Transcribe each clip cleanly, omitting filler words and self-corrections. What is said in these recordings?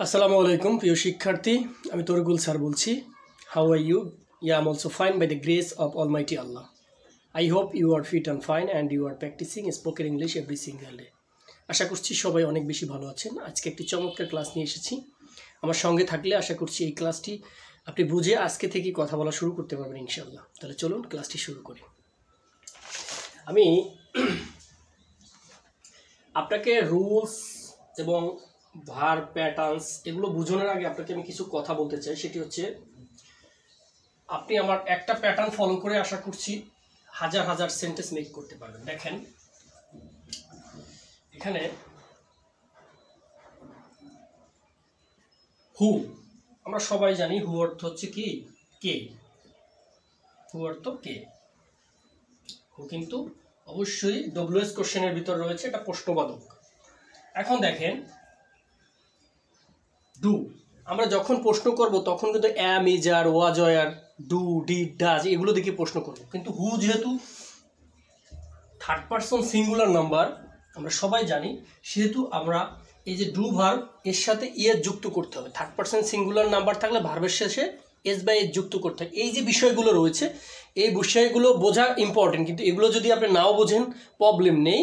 আসসালামু আলাইকুম প্রিয় শিক্ষার্থী, আমি তরিকুল স্যার বলছি। How are you? I am also fine by the grace of almighty Allah. I hope you are fit and fine and you are practising spoken English every single day. আশা করছি সবাই অনেক বেশি ভালো আছেন। আজকে একটি চমৎকার ক্লাস নিয়ে এসেছি। আমার সঙ্গে থাকলে আশা করছি এই ক্লাসটি আপনি বুঝে আজকে থেকে কথা বলা শুরু করতে পারবেন ইনশাআল্লাহ। তাহলে চলুন ক্লাসটি শুরু করি। আমি আপনাকে রুলস এবং ভার্ব প্যাটার্নস এগুলো বোঝানোর আগে আপনাকে আমি কিছু কথা বলতে চাই। সেটি হচ্ছে, আপনি আমার একটা প্যাটার্ন ফলো করে আশা করছি হাজার হাজার সেন্টেন্স মেক করতে পারবেন। দেখেন এখানে হু, আমরা সবাই জানি হু অর্থ হচ্ছে কি কে। হু অর্থ কে। হু কিন্তু অবশ্যই ডব্লিউএস কোশ্চেনের ভিতর রয়েছে, এটা প্রশ্নবাদক। এখন দেখেন ডু, আমরা যখন প্রশ্ন করব তখন কিন্তু am, is, are, was, are, do, did, does এগুলো দেখে প্রশ্ন করব। কিন্তু হু যেহেতু থার্ড পারসন সিঙ্গুলার নাম্বার আমরা সবাই জানি, সেহেতু আমরা এই যে ডু ভার্ব এর সাথে এস যুক্ত করতে হবে। থার্ড পারসন সিঙ্গুলার নাম্বার থাকলে ভার্বের শেষে এস বাই এস যুক্ত করতে হবে। এই যে বিষয়গুলো রয়েছে এই বিষয়গুলো বোঝা ইম্পর্টেন্ট, কিন্তু এগুলো যদি আপনি নাও বোঝেন প্রবলেম নেই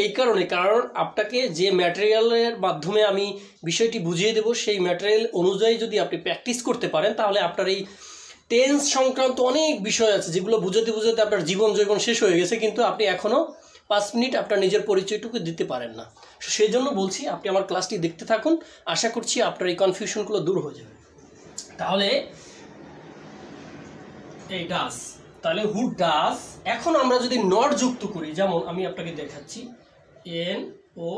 এই কারণে, কারণ আপনাকে যে ম্যাটেরিয়ালের মাধ্যমে আমি বিষয়টি বুঝিয়ে দেব সেই ম্যাটেরিয়াল অনুযায়ী যদি আপনি প্র্যাকটিস করতে পারেন, তাহলে আপনার এই টেন্স সংক্রান্ত অনেক বিষয় আছে যেগুলো বুঝাতে আপনার জীবন শেষ হয়ে গেছে, কিন্তু আপনি এখনও 5 মিনিট আপনার নিজের পরিচয়টুকু দিতে পারেন না। সেই জন্য বলছি আপনি আমার ক্লাসটি দেখতে থাকুন, আশা করছি আপনার এই কনফিউশনগুলো দূর হয়ে যাবে। তাহলে এই ডাজ, তাহলে হু ডাজ। এখন আমরা যদি নট যুক্ত করি, যেমন আমি আপনাকে দেখাচ্ছি এন ও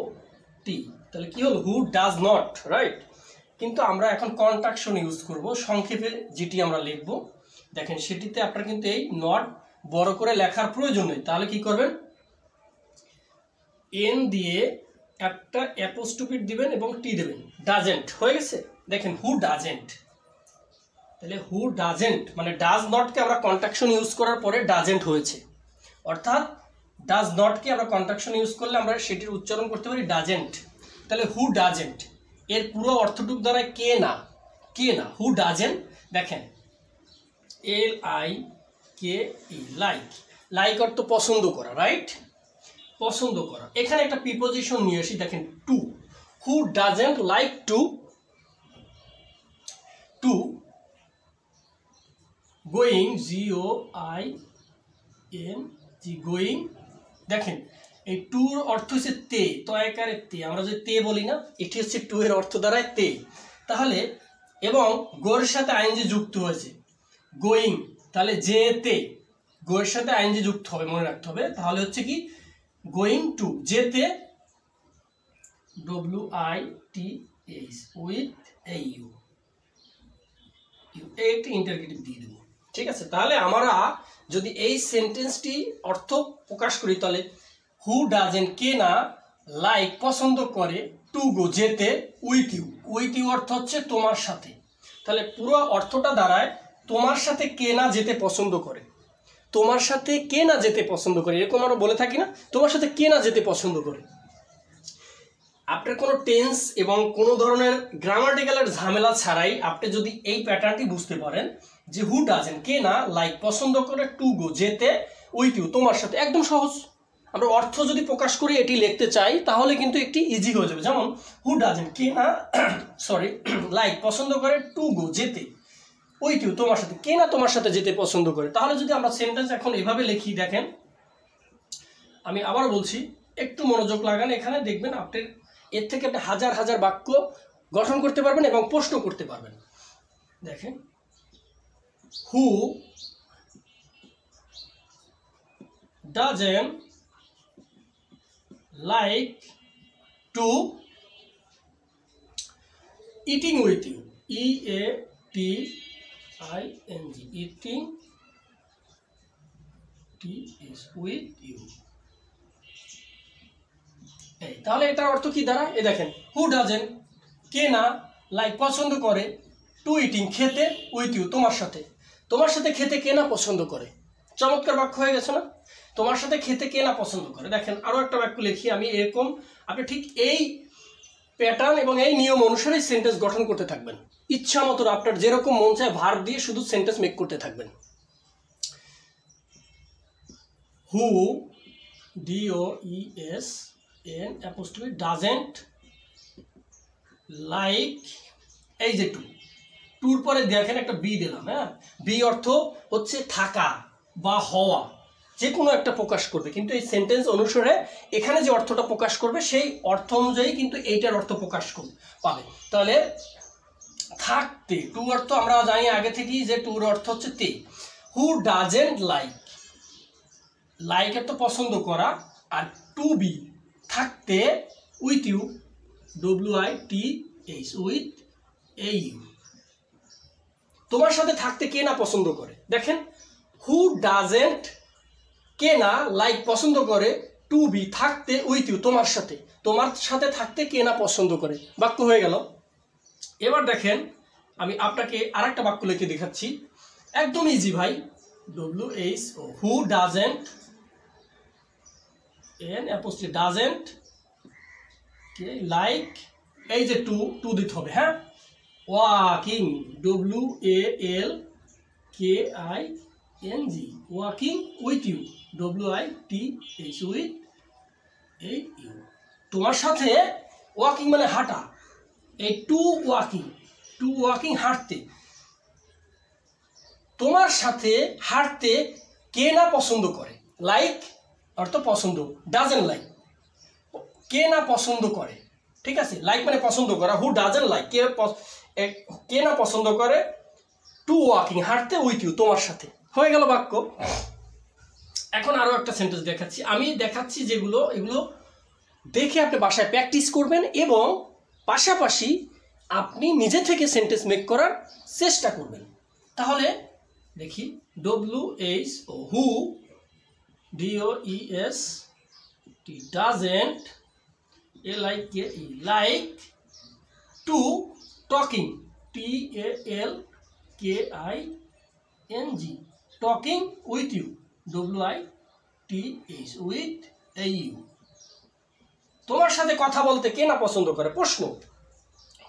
টি, তাহলে কি হলো? Who does not, right? কিন্তু আমরা এখন কন্ট্রাকশন ইউজ করব, সংক্ষেপে যেটি আমরা লিখব। দেখেন সেটিতে আপনার কিন্তু এই নট বড় করে লেখার প্রয়োজন নেই। তাহলে কি করবেন? এন দিয়ে একটা অ্যাপোস্ট্রোফি দিবেন এবং টি দেবেন। ডাজেন্ট হয়ে গেছে। দেখেন হু ডাজেন্ট, তাহলে হু ডাজেন্ট মানে ডাজ নটকে আমরা কন্ট্রাকশন ইউজ করার পরে ডাজেন্ট হয়েছে, অর্থাৎ ডাজ নটকে আমরা কন্ট্রাকশন ইউজ করলে আমরা সেটির উচ্চারণ করতে পারি ডাজেন্ট। তাহলে হু ডাজেন্ট এর পুরো অর্থটুক দ্বারা কে না, হু ডাজেন্ট। দেখেন LIKE, লাইক অর্থ পছন্দ করা, রাইট? পছন্দ করা। এখানে একটা প্রিপোজিশন নিয়ে আসি, দেখেন two. Who doesn't like two going, GOING, going. দেখেন এই টুর অর্থ হচ্ছে তে, তয়কারে তে, আমরা যে তে বলি না, এটি হচ্ছে টু এর অর্থ দ্বারায় তে। তাহলে এবং গোয়ের সাথে আইএনজি যুক্ত হয়েছে গোয়িং, তাহলে যেতে গোয়ের সাথে আইএনজি যুক্ত হবে, মনে রাখতে হবে। তাহলে হচ্ছে কি গোয়িং টু, যেতে WITH উইথ AU, একটি ইন্টারগেটিভ দিয়ে দেবো, ঠিক আছে? তাহলে আমরা যদি এই সেন্টেন্সটি অর্থ প্রকাশ করি, তাহলে হু ডাজেন্ট কে না, লাইক পছন্দ করে, টু গো যেতে, উইথ ইউ অর্থ হচ্ছে তোমার সাথে। তাহলে পুরো অর্থটা দাঁড়ায় তোমার সাথে কে না যেতে পছন্দ করে, তোমার সাথে কে না যেতে পছন্দ করে, এরকম আমরা বলে থাকি না, তোমার সাথে কে না যেতে পছন্দ করে। আপনার কোনো টেন্স এবং কোনো ধরনের গ্রামাটিক্যালের ঝামেলা ছাড়াই আপনি যদি এই প্যাটার্নটি বুঝতে পারেন যে হু ডাজেন্ট কে না, লাইক পছন্দ করে, টু গো যেতে, উইথ ইউ তোমার সাথে, একদম সহজ। আমরা অর্থ যদি প্রকাশ করি এটি লিখতে চাই তাহলে কিন্তু একটি ইজি হয়ে যাবে। যেমন হু ডাজেন্ট কে না লাইক পছন্দ করে, টু গো যেতে, উইথ ইউ তোমার সাথে, কে না তোমার সাথে যেতে পছন্দ করে। তাহলে যদি আমরা সেন্টেন্স এখন এভাবে লিখি, দেখেন আমি আবার বলছি, একটু মনোযোগ লাগান, এখানে দেখবেন আপনার এর থেকে আপনি হাজার হাজার বাক্য গঠন করতে পারবেন এবং প্রশ্ন করতে পারবেন। দেখেন who doesn't like to eating with you, EATING, eating with you. তাহলে এটার অর্থ কি দাঁড়ায়? এই দেখেন হু ডাজেন্ট কে না, লাইক পছন্দ করে, টু ইটিং খেতে, উইথ ইউ তোমার সাথে খেতে কে না পছন্দ করে। চমৎকার বাক্য হয়ে গেছে না? তোমার সাথে খেতে কে না পছন্দ করে। দেখেন আরো একটা বাক্য লিখি আমি, এরকম আপনি ঠিক এই প্যাটার্ন এবং এই নিয়ম অনুসারে সেন্টেন্স গঠন করতে থাকবেন। ইচ্ছা মতো আপনার যেরকম মন চায় ভার্ব দিয়ে শুধু সেন্টেন্স মেক করতে থাকবেন। হু DOESN অ্যাপোস্ট্রফি ডাজেন্ট লাইক, এই যে টুর পরে দেখেন একটা বি দিলাম, হ্যাঁ, বি অর্থ হচ্ছে থাকা বা হওয়া, যে কোনো একটা প্রকাশ করবে, কিন্তু এই সেন্টেন্স অনুসারে এখানে যে অর্থটা প্রকাশ করবে সেই অর্থ অনুযায়ী কিন্তু এইটার অর্থ প্রকাশ পাবে। তাহলে থাকতে, টু অর্থ আমরা জানি আগে থেকেই যে টুর অর্থ হচ্ছে তে। হু ডাজেন্ট লাইক, লাইকের তো পছন্দ করা, আর টু বি থাকতে with you, WITH, with AU, তোমার সাথে থাকতে কে না পছন্দ করে। দেখেন হু ডাজেন্ট কে না লাইক পছন্দ করে, টু বি থাকতে উইথ ইউ তোমার সাথে থাকতে কে না পছন্দ করে, বাক্য হয়ে গেল। এবার দেখেন আমি আপনাকে আর একটা বাক্য লিখে দেখাচ্ছি, একদম ইজি ভাই। WHO who doesn't doesn't like, এই যে টু দিতে হবে, হ্যাঁ, walking, WALKING, walking with you, WITH, with AU, তোমার সাথে ওয়াকিং মানে হাঁটা, এই টু ওয়াকিং হাঁটতে, তোমার সাথে হাঁটতে কে না পছন্দ করে। লাইক অর্থ পছন্দ, ডাজেন্ট লাইক কে না পছন্দ করে, ঠিক আছে, লাইক মানে পছন্দ করা, হু ডাজেন্ট লাইক কে না পছন্দ করে, টু ওয়াকিং হাঁটতে উইথ ইউ তোমার সাথে, হয়ে গেল বাক্য। এখন আরো একটা সেন্টেন্স দেখাচ্ছি, আমি দেখাচ্ছি যেগুলো, এগুলো দেখে আপনি বাসায় প্র্যাকটিস করবেন এবং পাশাপাশি আপনি নিজে থেকে সেন্টেন্স মেক করার চেষ্টা করবেন। তাহলে দেখি, WHO who DOEST doesn't like to talking, TALKING, talking with you, WITH, with AU, তোমার সাথে কথা বলতে কে না পছন্দ করে। প্রশ্ন,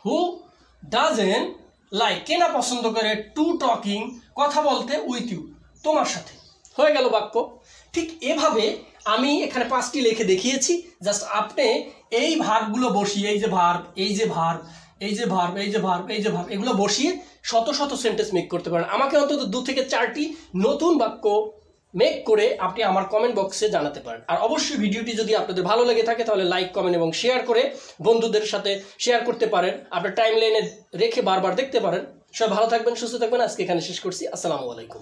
হু ডাজেন্ট লাইক কে না পছন্দ করে, টু টকিং কথা বলতে উইথ ইউ তোমার সাথে, হয়ে গেল বাক্য। ঠিক এভাবে আমি এখানে 5টি লিখে দেখিয়েছি, জাস্ট আপনি এই ভার্বগুলো বসিয়ে, এই যে ভার্ব, এই যে ভার্ব, এই যে ভার্ব, এই যে ভার্ব, এই যে ভার্ব, এগুলো বসিয়ে শত শত সেন্টেন্স মেক করতে পারেন। আমাকে অন্তত 2 থেকে 4টি নতুন বাক্য মেক করে আপনি আমার কমেন্ট বক্সে জানাতে পারেন। আর অবশ্যই ভিডিওটি যদি আপনাদের ভালো লেগে থাকে তাহলে লাইক, কমেন্ট এবং শেয়ার করে বন্ধুদের সাথে শেয়ার করতে পারেন, আপনার টাইমলাইনে রেখে বারবার দেখতে পারেন। সবাই ভালো থাকবেন, সুস্থ থাকবেন। আজকে এখানে শেষ করছি। আসসালামু আলাইকুম।